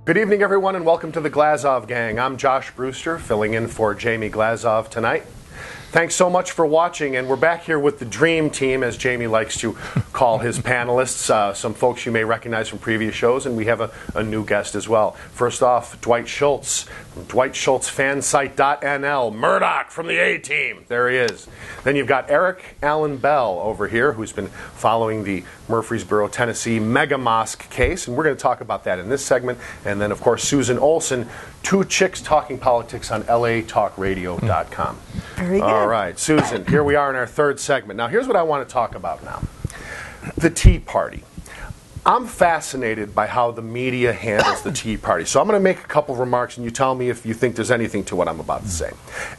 Good evening, everyone, and welcome to the Glazov Gang. I'm Josh Brewster, filling in for Jamie Glazov tonight. Thanks so much for watching, and we're back here with the Dream Team, as Jamie likes to call his panelists, some folks you may recognize from previous shows, and we have a new guest as well. First off, Dwight Schultz from DwightSchultzFansite.nl, Murdoch from the A-Team. There he is. Then you've got Eric Allen Bell over here, who's been following the Murfreesboro, Tennessee mega mosque case, and we're going to talk about that in this segment. And then, of course, Susan Olson, Two Chicks Talking Politics on LATalkRadio.com. Very good. All right, Susan, here we are in our third segment. Now, here's what I want to talk about now. The Tea Party. I'm fascinated by how the media handles the Tea Party. So I'm going to make a couple remarks, and you tell me if you think there's anything to what I'm about to say.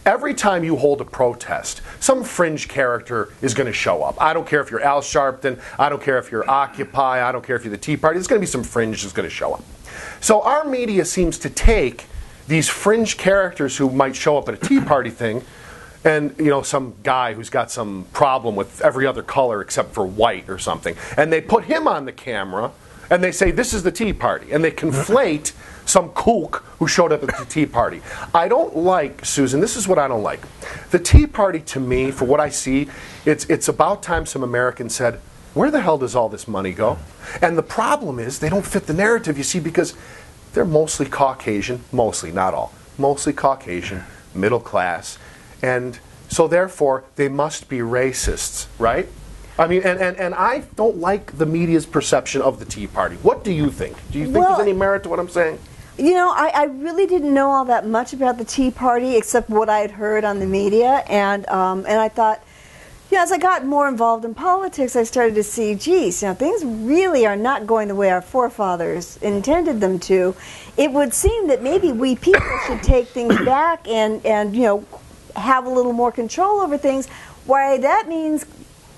Every time you hold a protest, some fringe character is going to show up. I don't care if you're Al Sharpton. I don't care if you're Occupy. I don't care if you're the Tea Party. There's going to be some fringe that's going to show up. So our media seems to take these fringe characters who might show up at a Tea Party thing, and, you know, some guy who's got some problem with every other color except for white or something, and they put him on the camera, and they say, this is the Tea Party, and they conflate some kook who showed up at the Tea Party. I don't like, Susan, this is what I don't like. The Tea Party, to me, for what I see, it's about time some Americans said, where the hell does all this money go? And the problem is they don't fit the narrative, you see, because they're mostly Caucasian, mostly, not all, mostly Caucasian, middle class, and so therefore they must be racists, right? I mean, and I don't like the media's perception of the Tea Party. What do you think? Do you think there's any merit to what I'm saying? You know, I really didn't know all that much about the Tea Party except what I had heard on the media, and I thought, you know, as I got more involved in politics, I started to see, geez, you know, things really are not going the way our forefathers intended them to. It would seem that maybe we people should take things back and you know, have a little more control over things. Why, that means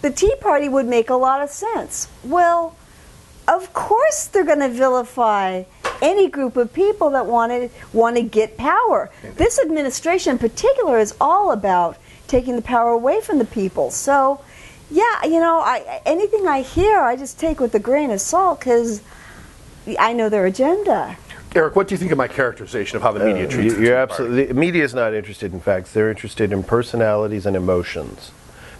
the Tea Party would make a lot of sense. Well, of course they're going to vilify any group of people that want to get power. This administration in particular is all about taking the power away from the people. So, yeah, you know, anything I hear, I just take with a grain of salt because I know their agenda. Eric, what do you think of my characterization of how the media treats the Tea You're Party? absolutely. The media is not interested in facts. They're interested in personalities and emotions,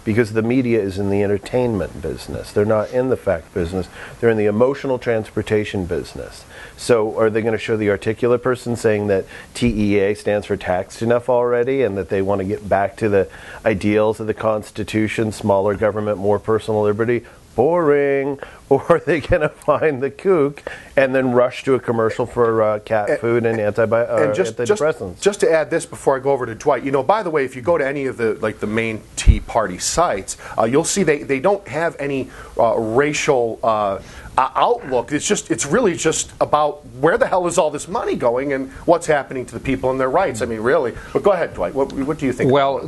because the media is in the entertainment business. They're not in the fact business. They're in the emotional transportation business. So are they going to show the articulate person saying that TEA stands for taxed enough already and that they want to get back to the ideals of the Constitution, smaller government, more personal liberty? Boring. Or are they going to find the kook and then rush to a commercial for cat food and antidepressants? Just to add this before I go over to Dwight, you know, by the way, if you go to any of the main Tea Party sites, you'll see they don't have any racial outlook. It's really just about where the hell is all this money going and what's happening to the people and their rights. I mean, really. But go ahead, Dwight. What do you think? Well,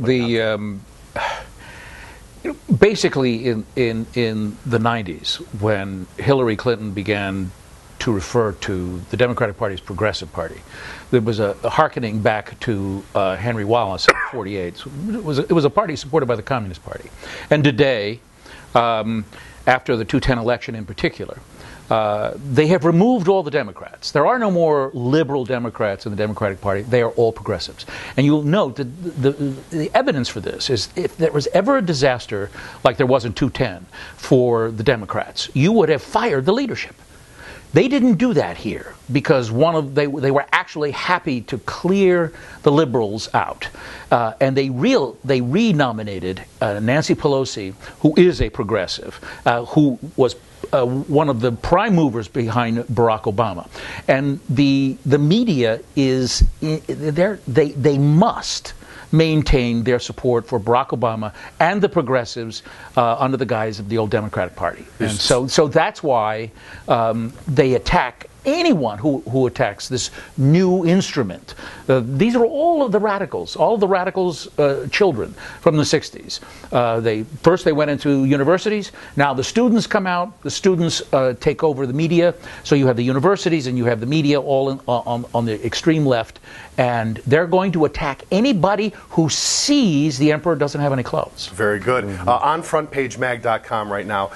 basically, in the 90s, when Hillary Clinton began to refer to the Democratic Party as Progressive Party, there was a hearkening back to Henry Wallace in '48. It was a party supported by the Communist Party. And today, after the 2010 election in particular, they have removed all the Democrats. There are no more liberal Democrats in the Democratic Party. They are all progressives. And you'll note that the evidence for this is if there was ever a disaster like there was in 2010 for the Democrats, you would have fired the leadership. They didn't do that here because they were actually happy to clear the liberals out, and they renominated Nancy Pelosi, who is a progressive, who was one of the prime movers behind Barack Obama. And the media is they must maintain their support for Barack Obama and the progressives under the guise of the old Democratic Party. And so that's why they attack anyone who attacks this new instrument. These are all of the radicals children from the 60s. First they went into universities, now the students come out, the students take over the media, so you have the universities and you have the media all on the extreme left, and they're going to attack anybody who sees the emperor doesn't have any clothes. Very good. On frontpagemag.com right now,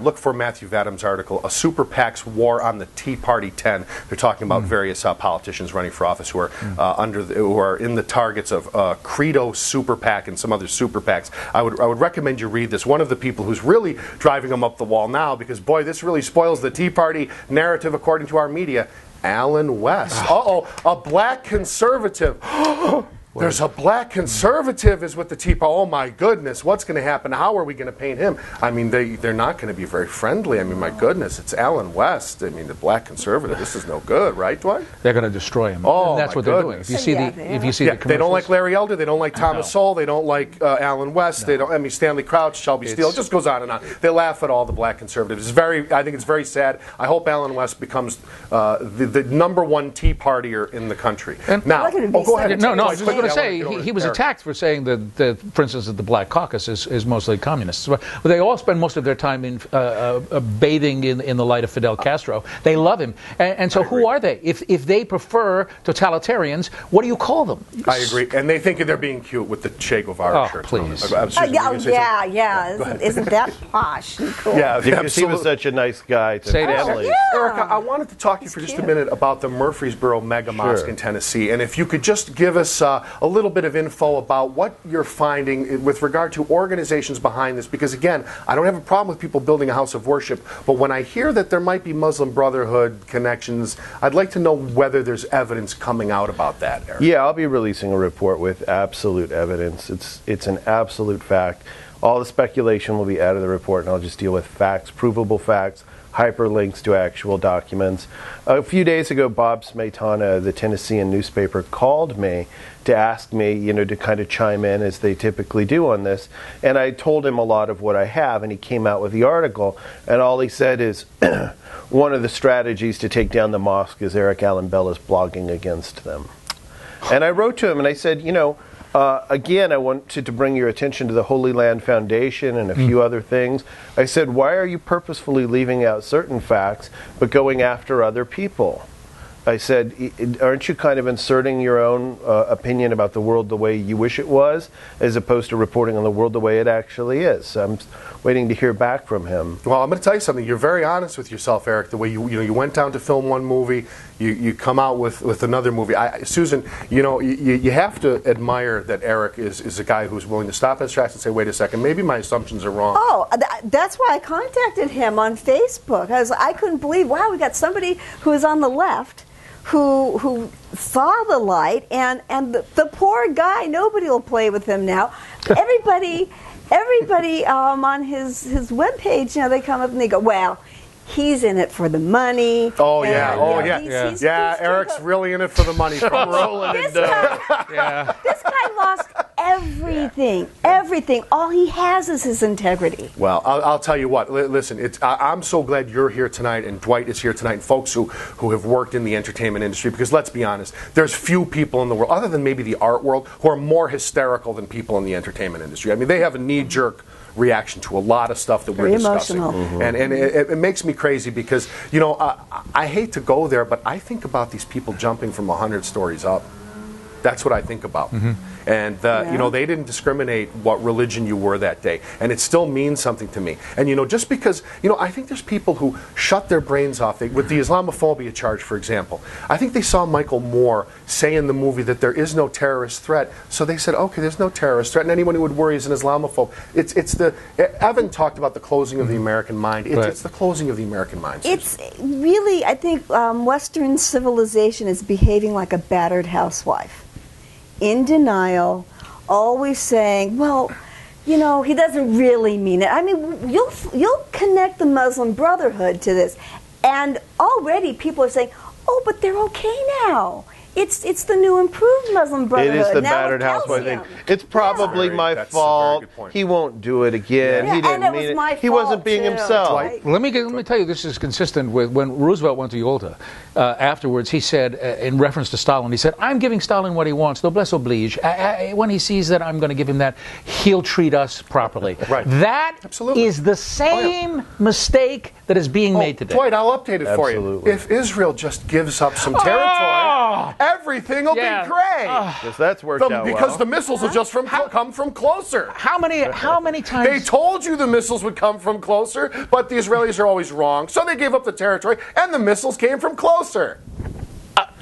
look for Matthew Vadam's article, A Super PAC's War on the Tea Party Party 10. They're talking about various politicians running for office who are who are in the targets of Credo Super PAC and some other super PACs. I would recommend you read this. One of the people who's really driving them up the wall now, because boy, this really spoils the Tea Party narrative according to our media. Alan West. A black conservative. There's a black conservative is with the Tea Party. Oh my goodness, what's going to happen? How are we going to paint him? I mean, they're not going to be very friendly. I mean, my goodness, it's Alan West. I mean, the black conservative. This is no good, right, Dwight? They're going to destroy him. Oh, and that's what they're doing. If you see the commercials, they don't like Larry Elder. They don't like Thomas Sowell. They don't like Alan West. They don't. I mean, Stanley Crouch, Shelby Steele. It just goes on and on. They laugh at all the black conservatives. I think it's very sad. I hope Alan West becomes the number one Tea Partier in the country. Now, go ahead. No, I was going to say he was attacked for saying that, for instance, that the Black Caucus is mostly communists. But they all spend most of their time in bathing in the light of Fidel Castro. They love him. And so who are they? If they prefer totalitarians, what do you call them? I agree. And they think they're being cute with the Che Guevara shirts. Please. Isn't that posh and cool? Yeah, because he was such a nice guy to family. Erica, I wanted to talk to you for just a minute about the Murfreesboro Mega Mosque in Tennessee. And if you could just give us a little bit of info about what you're finding with regard to organizations behind this, because again, I don't have a problem with people building a house of worship, but when I hear that there might be Muslim Brotherhood connections, I'd like to know whether there's evidence coming out about that, Eric. Yeah, I'll be releasing a report with absolute evidence. It's an absolute fact. All the speculation will be out of the report, and I'll just deal with facts, provable facts, hyperlinks to actual documents. A few days ago, Bob Smetana, the Tennessean newspaper, called me to ask me, to kind of chime in as they typically do on this. And I told him a lot of what I have, and he came out with the article. And all he said is, one of the strategies to take down the mosque is Eric Allen Bell is blogging against them. And I wrote to him and I said, again, I wanted to bring your attention to the Holy Land Foundation and a few other things. I said, why are you purposefully leaving out certain facts but going after other people? I said, aren't you kind of inserting your own opinion about the world the way you wish it was, as opposed to reporting on the world the way it actually is? So I'm waiting to hear back from him. Well, I'm going to tell you something. You're very honest with yourself, Eric. The way you went down to film one movie, you come out with another movie. Susan, you have to admire that Eric is a guy who's willing to stop in his tracks and say, wait a second, maybe my assumptions are wrong. Oh, that's why I contacted him on Facebook. I couldn't believe, wow, we got somebody who is on the left who saw the light, and the poor guy, nobody will play with him now. Everybody on his webpage, they come up and they go, well, he's in it for the money. Oh, yeah. He's Eric's really in it for the money. From rolling this guy lost everything. All he has is his integrity. Well, I'll tell you what. Listen, I'm so glad you're here tonight, and Dwight is here tonight, and folks who have worked in the entertainment industry, because let's be honest, there's few people in the world, other than maybe the art world, who are more hysterical than people in the entertainment industry. I mean, they have a knee-jerk reaction to a lot of stuff that we're discussing. Emotional. And it makes me crazy because, I hate to go there, but I think about these people jumping from 100 stories up. That's what I think about. And, they didn't discriminate what religion you were that day. And it still means something to me. And, just because, I think there's people who shut their brains off. With the Islamophobia charge, for example, I think they saw Michael Moore say in the movie that there is no terrorist threat. So they said, okay, there's no terrorist threat. And anyone who would worry is an Islamophobe. Evan talked about the closing of the American mind. It's the closing of the American mind. It's really, I think, Western civilization is behaving like a battered housewife. In denial, always saying, well, he doesn't really mean it. I mean, you'll connect the Muslim Brotherhood to this, and already people are saying, oh, but they're okay now. It's the new improved Muslim Brotherhood. It is the now battered housewife thing. It's probably my fault. He won't do it again. He didn't mean it. He wasn't being himself. Let me tell you, this is consistent with when Roosevelt went to Yalta. Afterwards, he said, in reference to Stalin, he said, I'm giving Stalin what he wants, noblesse oblige. When he sees that I'm going to give him that, he'll treat us properly. Right. That is the same mistake that is being made today. Dwight, I'll update it for you. If Israel just gives up some territory, everything will be great. Because that's worked out Because well. the missiles will just come from closer. How many times? They told you the missiles would come from closer, but the Israelis are always wrong. So they gave up the territory, and the missiles came from closer.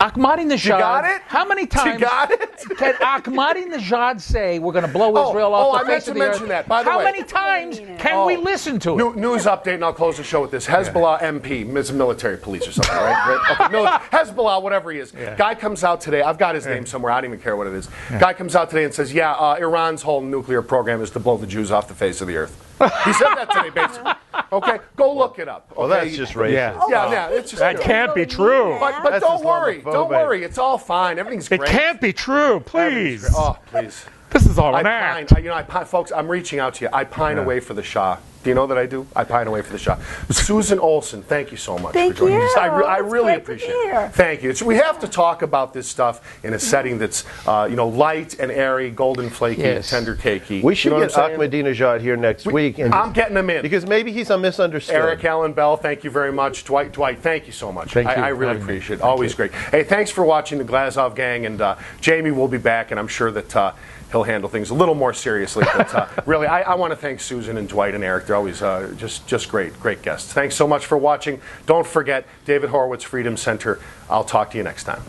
Ahmadinejad. You got it? How many times? You got it? Can Ahmadinejad say we're going to blow Israel off the face of the earth? I meant to mention that. By the way, how many times can we listen to it? News update, and I'll close the show with this. Hezbollah MP, it's military police or something, right? Okay, Hezbollah, whatever he is. Guy comes out today. I've got his name somewhere. I don't even care what it is. Guy comes out today and says, Iran's whole nuclear program is to blow the Jews off the face of the earth. He said that today, basically. Okay, go look it up. Okay? Well, that's just racist. Yeah, it's just That can't be true. But don't worry, it's all fine. Everything's It great. can't be true, please. Oh, please. This is all an act. I pine, folks, I'm reaching out to you. I pine away for the Shah. Do you know that I do? I pine away for the Shah. Susan Olson, thank you so much Thank for joining you. us. I It's really great to appreciate be it. here. Thank you. We have to talk about this stuff in a setting that's light and airy, golden flaky, and tender cakey. We should You know get what I'm saying? Ahmadinejad here next week. And I'm getting him in. because maybe he's a misunderstood. Eric Allen Bell, thank you very much. Dwight, thank you so much. Thank you. I really appreciate it. Always great. Hey, thanks for watching the Glazov Gang, and Jamie will be back, and I'm sure that he'll handle things a little more seriously. But really, I want to thank Susan and Dwight and Eric. They're always just great guests. Thanks so much for watching. Don't forget, David Horowitz Freedom Center. I'll talk to you next time.